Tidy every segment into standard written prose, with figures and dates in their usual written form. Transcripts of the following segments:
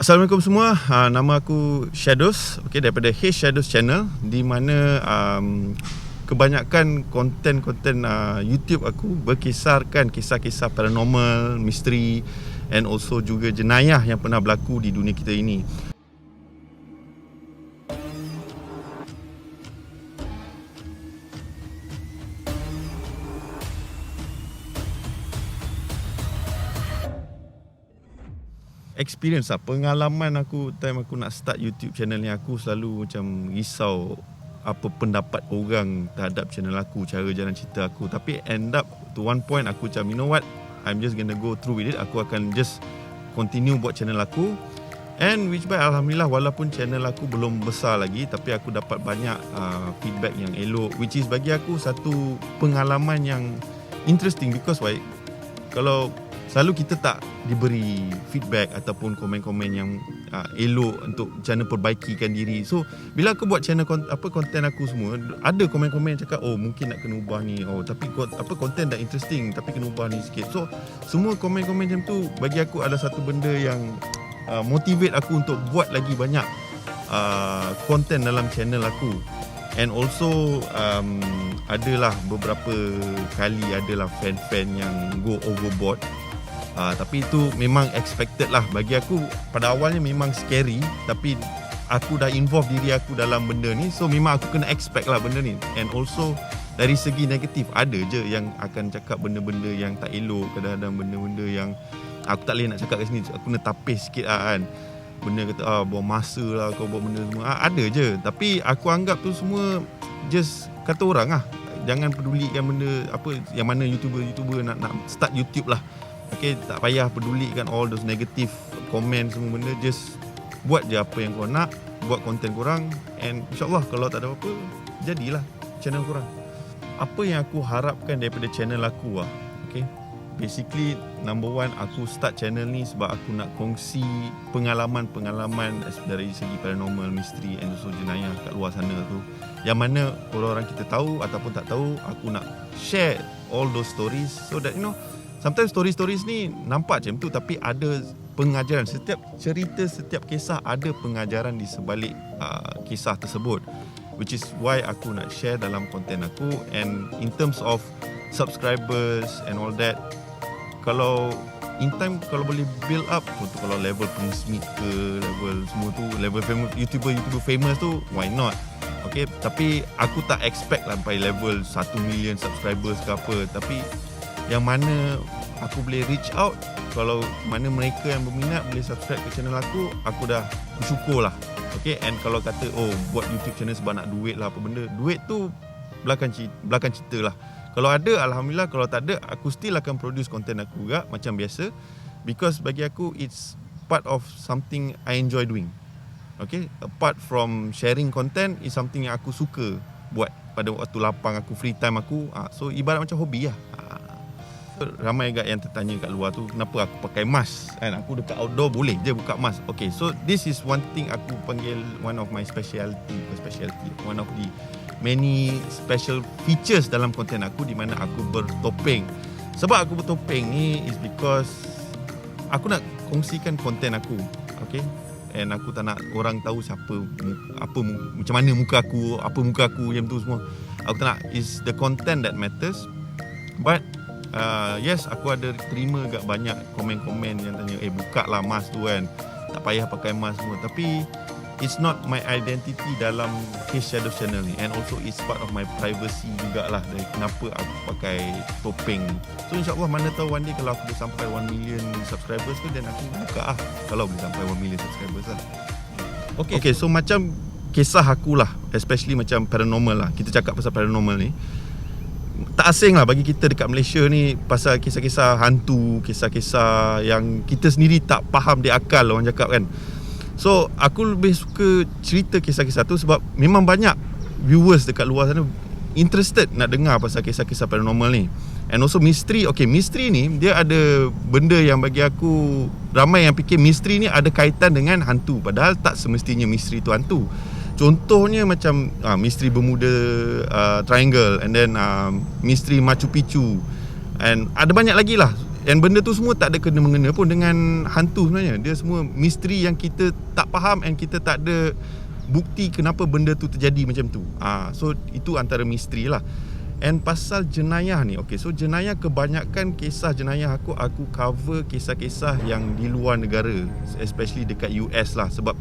Assalamualaikum semua, nama aku Shadows, daripada H Shadows Channel, di mana kebanyakan konten-konten YouTube aku berkisarkan kisah-kisah paranormal, misteri and also juga jenayah yang pernah berlaku di dunia kita ini. Experience pengalaman aku time aku nak start YouTube channel ni, aku selalu macam risau apa pendapat orang terhadap channel aku, cara jalan cerita aku. Tapi end up to one point aku macam, you know what, I'm just gonna go through with it. Aku akan just continue buat channel aku, and which by Alhamdulillah, walaupun channel aku belum besar lagi, tapi aku dapat banyak feedback yang elok, which is bagi aku satu pengalaman yang interesting. Because why? Kalau selalu kita tak diberi feedback ataupun komen-komen yang elok untuk macam mana perbaikikan diri. So bila aku buat channel konten aku semua, ada komen-komen yang cakap, oh mungkin nak kena ubah ni, oh tapi konten dah interesting tapi kena ubah ni sikit. So semua komen-komen macam tu bagi aku ada satu benda yang motivate aku untuk buat lagi banyak konten dalam channel aku. And also adalah beberapa kali adalah fan-fan yang go overboard. Tapi itu memang expected lah. Bagi aku pada awalnya memang scary, tapi aku dah involve diri aku dalam benda ni, so memang aku kena expect lah benda ni. And also dari segi negatif, ada je yang akan cakap benda-benda yang tak elok, kadang-kadang benda-benda yang aku tak boleh nak cakap kat sini, aku kena tapis sikit lah kan. Benda kata buang masa lah kau buat benda semua, ada je. Tapi aku anggap tu semua just kata orang lah. Jangan pedulikan benda apa yang mana YouTuber nak start YouTube lah. Tak payah pedulikan all those negative comment semua benda. Just buat je apa yang kau nak, buat konten korang, and insyaAllah kalau tak ada apa-apa, jadilah channel korang. Apa yang aku harapkan daripada channel aku lah, basically number one, aku start channel ni sebab aku nak kongsi pengalaman-pengalaman dari segi paranormal, misteri and also jenayah kat luar sana tu, yang mana orang-orang kita tahu ataupun tak tahu. Aku nak share all those stories so that sometimes stories ni nampak macam tu, tapi ada pengajaran. Setiap cerita, setiap kisah ada pengajaran di sebalik kisah tersebut, which is why aku nak share dalam konten aku. And in terms of subscribers and all that, kalau in time kalau boleh build up, contoh kalau level Prince Smith ke, level semua tu, level famous, YouTuber famous tu, why not? Tapi aku tak expect lah sampai level 1 million subscribers ke apa. Tapi yang mana aku boleh reach out, kalau mana mereka yang berminat boleh subscribe ke channel aku dah bersyukur lah. And kalau kata buat YouTube channel sebab nak duit lah apa benda, duit tu belakang cerita lah. Kalau ada, Alhamdulillah. Kalau tak ada, aku still akan produce konten aku juga macam biasa, because bagi aku it's part of something I enjoy doing. Apart from sharing content, is something yang aku suka buat pada waktu lapang aku, free time aku. So ibarat macam hobi lah. Ramai agak yang tertanya kat luar tu, kenapa aku pakai mask kan? Aku dekat outdoor boleh je buka mask. So this is one thing aku panggil one of my one of the many special features dalam konten aku, di mana aku bertopeng. Sebab aku bertopeng ni is because aku nak kongsikan konten aku. And aku tak nak orang tahu macam mana muka aku, apa muka aku yang tu semua. Aku tak nak. Is the content that matters. But yes, aku ada terima agak banyak komen-komen yang tanya, buka lah mask tu kan, tak payah pakai mask semua. Tapi it's not my identity dalam H Shadows channel ni, and also it's part of my privacy jugalah, dari kenapa aku pakai topeng ni. So insyaAllah mana tahu one day kalau aku boleh sampai 1 million subscribers tu, dan aku buka lah kalau boleh sampai 1 million subscribers lah. So macam kisah aku lah, especially macam paranormal lah, kita cakap pasal paranormal ni, tak asing lah bagi kita dekat Malaysia ni, pasal kisah-kisah hantu, kisah-kisah yang kita sendiri tak faham di akal, orang cakap kan. So aku lebih suka cerita kisah-kisah tu sebab memang banyak viewers dekat luar sana interested nak dengar pasal kisah-kisah paranormal ni. And also misteri. Misteri ni dia ada benda yang bagi aku, ramai yang fikir misteri ni ada kaitan dengan hantu, padahal tak semestinya misteri tu hantu. Contohnya macam misteri Bermuda Triangle, and then misteri Machu Picchu, and ada banyak lagi lah. And benda tu semua tak ada kena-mengena pun dengan hantu sebenarnya. Dia semua misteri yang kita tak faham, and kita tak ada bukti kenapa benda tu terjadi macam tu. So itu antara misteri lah. And pasal jenayah ni, okay, so jenayah, kebanyakan kisah jenayah aku cover kisah-kisah yang di luar negara, especially dekat US lah. Sebab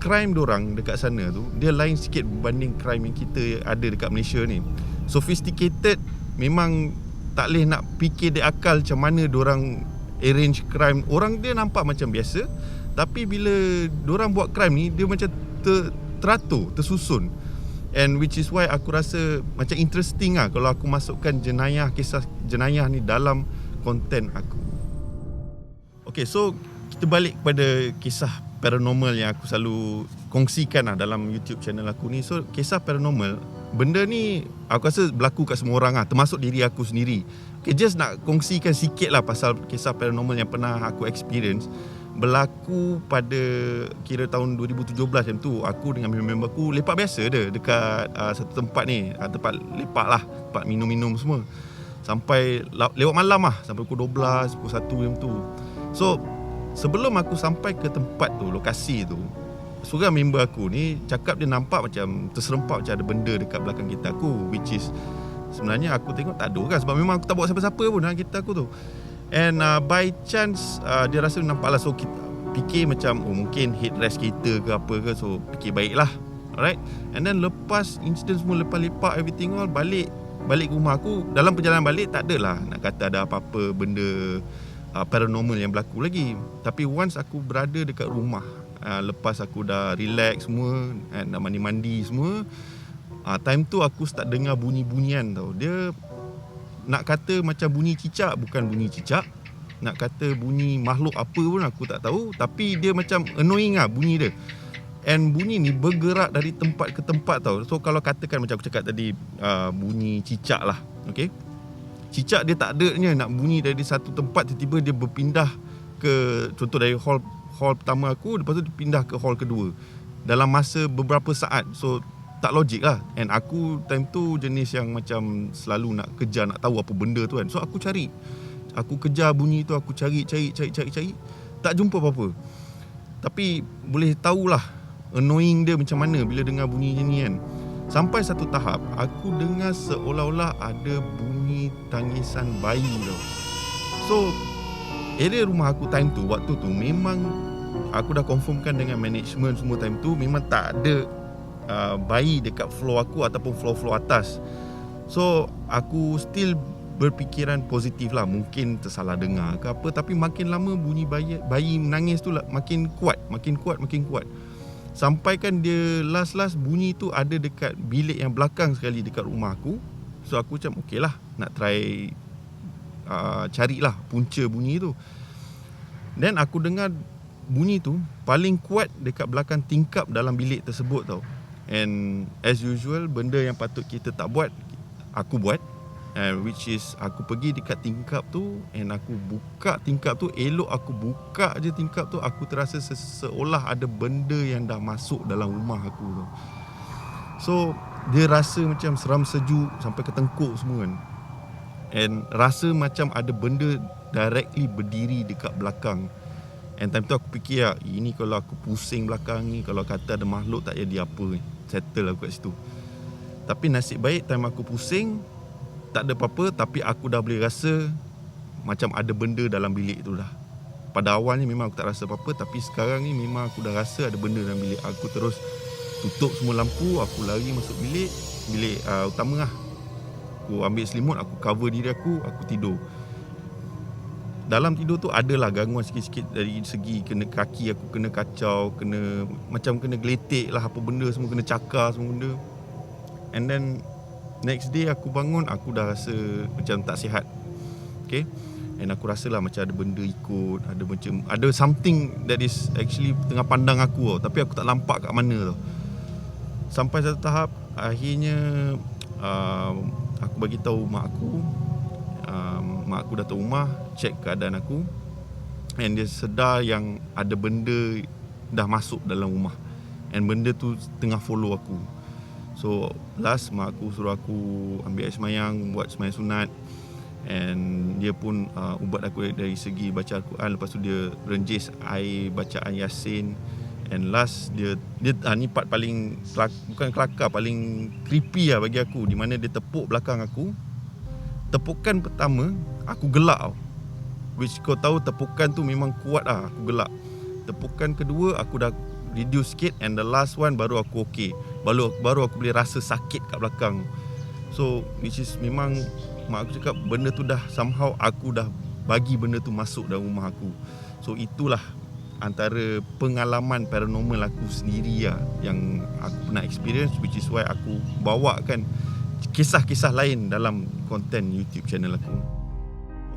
crime dorang dekat sana tu, dia lain sikit berbanding crime yang kita ada dekat Malaysia ni. Sophisticated, memang tak boleh nak fikir di akal macam mana dorang arrange crime. Orang dia nampak macam biasa, tapi bila dorang buat crime ni, dia macam teratur, tersusun. And which is why aku rasa macam interesting lah kalau aku masukkan jenayah, kisah jenayah ni dalam konten aku. Okay, so kita balik kepada kisah paranormal yang aku selalu kongsikan lah dalam YouTube channel aku ni. So kisah paranormal, benda ni aku rasa berlaku kat semua orang lah, termasuk diri aku sendiri. Okay, just nak kongsikan sikit lah pasal kisah paranormal yang pernah aku experience. Berlaku pada kira tahun 2017 macam tu. Aku dengan member aku lepak biasa dia dekat satu tempat ni, tempat lepak lah, tempat minum-minum semua. Sampai lewat malam lah, sampai pukul 12, pukul 1 macam tu. So sebelum aku sampai ke tempat tu, lokasi tu, seorang member aku ni cakap dia nampak macam terserempak, macam ada benda dekat belakang kereta aku. Which is sebenarnya aku tengok tak ada kan, sebab memang aku tak bawa siapa-siapa pun dalam kereta aku tu. And by chance dia rasa nampak lah. So kita fikir macam mungkin headrest kereta ke apa ke. So fikir baik lah. Alright. And then lepas insiden semua, lepas lepak everything all, balik ke rumah aku. Dalam perjalanan balik tak adalah nak kata ada apa-apa benda paranormal yang berlaku lagi. Tapi once aku berada dekat rumah, lepas aku dah relax semua, dah mandi-mandi semua, time tu aku start dengar bunyi-bunyian tau. Dia nak kata macam bunyi cicak, bukan bunyi cicak. Nak kata bunyi makhluk apa pun aku tak tahu. Tapi dia macam annoying lah bunyi dia. And bunyi ni bergerak dari tempat ke tempat tau. So kalau katakan macam aku cakap tadi, bunyi cicak lah, okay? Cicak dia tak adanya nak bunyi dari satu tempat, tiba-tiba dia berpindah ke, contoh dari hall pertama aku, lepas tu dia pindah ke hall kedua dalam masa beberapa saat. So tak logik lah. And aku time tu jenis yang macam selalu nak kejar, nak tahu apa benda tu kan. So aku cari, aku kejar bunyi tu, aku cari, tak jumpa apa-apa. Tapi boleh tahulah annoying dia macam mana bila dengar bunyi ni kan. Sampai satu tahap aku dengar seolah-olah ada bunyi tangisan bayi tau. So area rumah aku time tu, waktu tu memang aku dah confirmkan dengan management semua time tu, memang tak ada bayi dekat floor aku ataupun floor atas. So aku still berfikiran positif lah, mungkin tersalah dengar ke apa. Tapi makin lama bunyi bayi menangis tu makin kuat. Sampai kan dia last bunyi tu ada dekat bilik yang belakang sekali dekat rumah aku. So aku macam okey lah, nak try carilah punca bunyi tu. Then aku dengar bunyi tu paling kuat dekat belakang tingkap dalam bilik tersebut tau. And as usual, benda yang patut kita tak buat, aku buat. Which is aku pergi dekat tingkap tu, and aku buka tingkap tu. Elok aku buka je tingkap tu, aku terasa seolah ada benda yang dah masuk dalam rumah aku tu. So dia rasa macam seram sejuk sampai ke tengkuk semua kan. And rasa macam ada benda directly berdiri dekat belakang. And time tu aku fikir ini kalau aku pusing belakang ni, kalau kata ada makhluk tak jadi apa ni, settle aku kat situ. Tapi nasib baik time aku pusing tak ada apa-apa. Tapi aku dah boleh rasa macam ada benda dalam bilik tu dah. Pada awalnya memang aku tak rasa apa-apa, tapi sekarang ni memang aku dah rasa ada benda dalam bilik. Aku terus tutup semua lampu, aku lari masuk bilik utama lah. Aku ambil selimut, aku cover diri aku tidur. Dalam tidur tu adalah gangguan sikit-sikit dari segi kena kaki aku kena kacau, macam kena geletek lah, apa benda semua kena cakar semua benda. And then next day aku bangun, aku dah rasa macam tak sihat. Okay. And aku rasa lah macam ada benda ikut, ada something that is actually tengah pandang aku tau, tapi aku tak nampak kat mana tau. Sampai satu tahap akhirnya aku bagi tahu mak aku. Mak aku datang rumah, check keadaan aku, and dia sedar yang ada benda dah masuk dalam rumah, and benda tu tengah follow aku. So last mak aku suruh aku ambil air semayang, buat semayang sunat. And dia pun ubat aku dari segi baca Al-Quran. Lepas tu dia renjis air bacaan Yasin. And last dia ni part paling bukan kelakar, paling creepy lah bagi aku, di mana dia tepuk belakang aku. Tepukan pertama aku gelak tau, which kau tahu tepukan tu memang kuat lah, aku gelak. Tepukan kedua aku dah reduce sikit, and the last one baru aku okay. Baru aku boleh rasa sakit kat belakang. So which is memang mak aku cakap benda tu dah somehow aku dah bagi benda tu masuk dalam rumah aku. So itulah antara pengalaman paranormal aku sendiri lah yang aku pernah experience, which is why aku bawakan kisah-kisah lain dalam konten YouTube channel aku.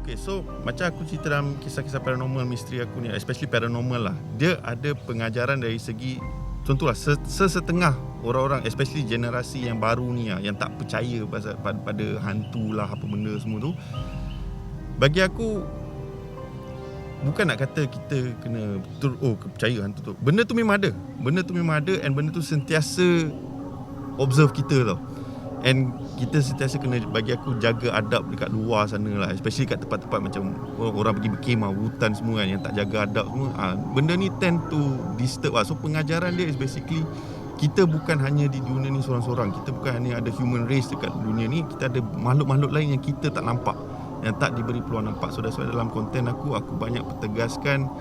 Okay, so macam aku cerita dalam kisah-kisah paranormal misteri aku ni, especially paranormal lah, dia ada pengajaran dari segi, contohlah sesetengah orang-orang, especially generasi yang baru ni lah, yang tak percaya pada hantu lah, apa benda semua tu. Bagi aku, bukan nak kata kita kena betul percaya hantu tu. Benda tu memang ada, and benda tu sentiasa observe kita tau. And kita sentiasa kena, bagi aku, jaga adab dekat luar sana lah, especially kat tempat-tempat macam orang pergi berkemah, hutan semua kan, yang tak jaga adab semua. Benda ni tend to disturb lah. So pengajaran dia is basically, kita bukan hanya di dunia ni seorang-seorang. Kita bukan hanya ada human race dekat dunia ni. Kita ada makhluk-makhluk lain yang kita tak nampak, yang tak diberi peluang nampak. So that's why dalam konten aku banyak pertegaskan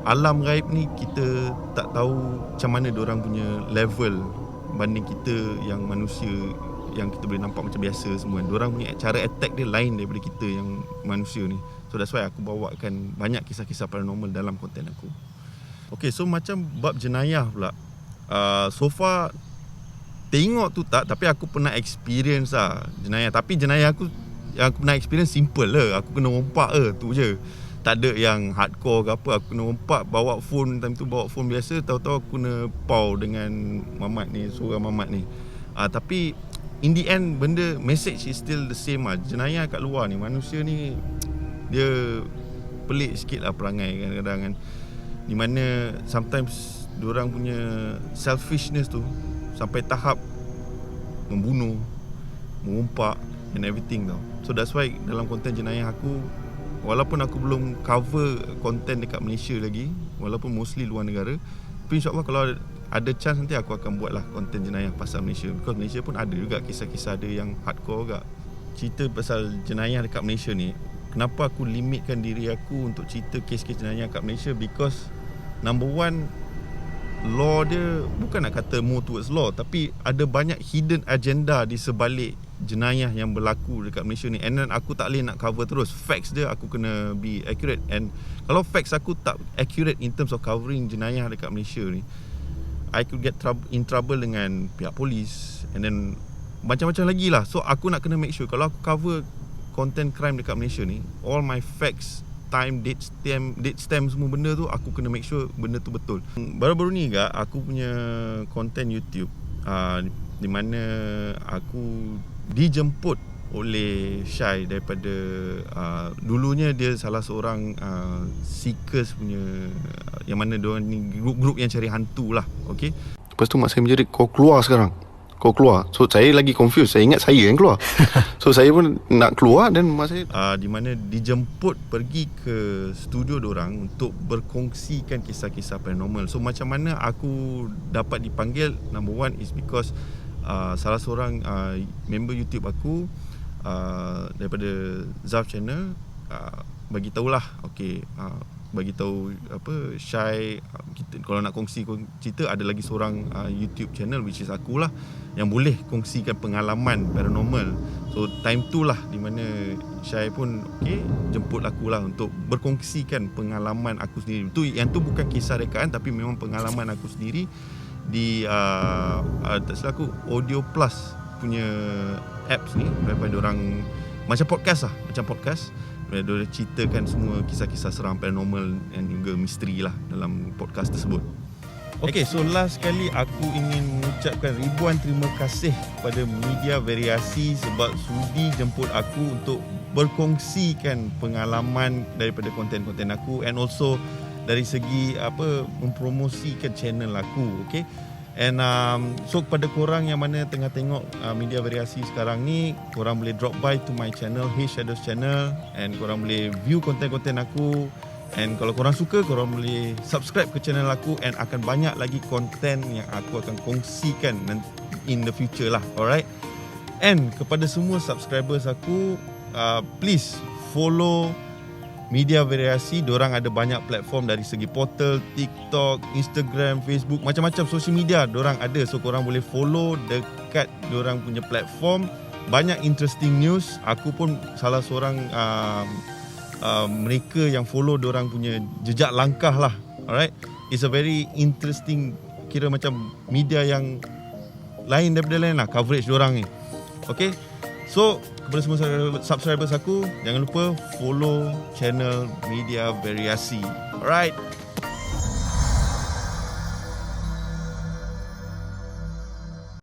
alam gaib ni kita tak tahu macam mana diorang punya level banding kita yang manusia yang kita boleh nampak macam biasa semua. Diorang punya cara attack dia lain daripada kita yang manusia ni. So that's why aku bawakan banyak kisah-kisah paranormal dalam konten aku. Okay, so macam bab jenayah pula, so far tengok tu tak, tapi aku pernah experience lah jenayah. Tapi jenayah aku yang aku pernah experience simple lah. Aku kena rompak tu je. Tak ada yang hardcore ke apa. Aku kena rompak, bawa phone. Time tu bawa phone biasa, tahu-tahu aku kena pau dengan mamat ni, seorang mamat ni. Tapi in the end, benda message is still the same lah. Jenayah kat luar ni, manusia ni dia pelik sikit lah perangai kadang-kadang kan. Di mana sometimes diorang punya selfishness tu sampai tahap membunuh, merompak and everything tau. So that's why dalam konten jenayah aku, walaupun aku belum cover konten dekat Malaysia lagi, walaupun mostly luar negara, tapi insyaAllah kalau ada chance nanti aku akan buat lah konten jenayah pasal Malaysia. Because Malaysia pun ada juga kisah-kisah ada yang hardcore juga. Cerita pasal jenayah dekat Malaysia ni, kenapa aku limitkan diri aku untuk cerita kes-kes jenayah kat Malaysia? Because number one, law dia bukan nak kata more towards law, tapi ada banyak hidden agenda di sebalik jenayah yang berlaku dekat Malaysia ni. And then aku tak boleh nak cover terus. Facts dia aku kena be accurate. And kalau facts aku tak accurate in terms of covering jenayah dekat Malaysia ni, I could get in trouble dengan pihak polis, and then macam-macam lagi lah. So aku nak kena make sure kalau aku cover content crime dekat Malaysia ni, all my facts, time, date stamp semua benda tu, aku kena make sure benda tu betul. Baru-baru ni juga aku punya konten YouTube, di mana aku dijemput oleh Syai daripada dulunya dia salah seorang seekers punya, yang mana diorang ni grup-grup yang cari hantu lah. Okay, lepas tu mak saya menjerit, kau keluar sekarang, kau keluar. So saya lagi confused, saya ingat saya yang keluar. So saya pun nak keluar, dan mak saya di mana dijemput pergi ke studio diorang untuk berkongsikan kisah-kisah paranormal. So macam mana aku dapat dipanggil, number one is because salah seorang member YouTube aku, daripada Zaf Channel, bagi tahulah, okey, bagi tahu apa, Syai, kita kalau nak kongsi cerita, ada lagi seorang YouTube channel which is akulah yang boleh kongsikan pengalaman paranormal. So time tu lah di mana Syai pun okey jemput aku lah untuk berkongsikan pengalaman aku sendiri. Yang tu bukan kisah rekaan, tapi memang pengalaman aku sendiri di tak salah aku Audio Plus punya apps ni, daripada orang macam podcast lah, macam podcast. Dia ceritakan semua kisah-kisah seram paranormal dan juga misteri lah dalam podcast tersebut. Okay, so last sekali aku ingin mengucapkan ribuan terima kasih kepada Media Variasi sebab sudi jemput aku untuk berkongsikan pengalaman daripada konten-konten aku, and also dari segi apa, mempromosikan channel aku. Okay, And so kepada korang yang mana tengah tengok Media Variasi sekarang ni, korang boleh drop by to my channel, Hey Shadows channel, and korang boleh view konten-konten aku. And kalau korang suka, korang boleh subscribe ke channel aku, and akan banyak lagi konten yang aku akan kongsikan in the future lah. Alright. And kepada semua subscribers aku, please follow Media Variasi. Diorang ada banyak platform dari segi portal, TikTok, Instagram, Facebook, macam-macam social media diorang ada. So korang boleh follow dekat diorang punya platform. Banyak interesting news. Aku pun salah seorang mereka yang follow diorang punya jejak langkah lah. Alright. It's a very interesting, kira macam media yang lain daripada lain lah coverage diorang ni. Okay. So kepada semua subscribers aku, jangan lupa follow channel Media Variasi. Alright.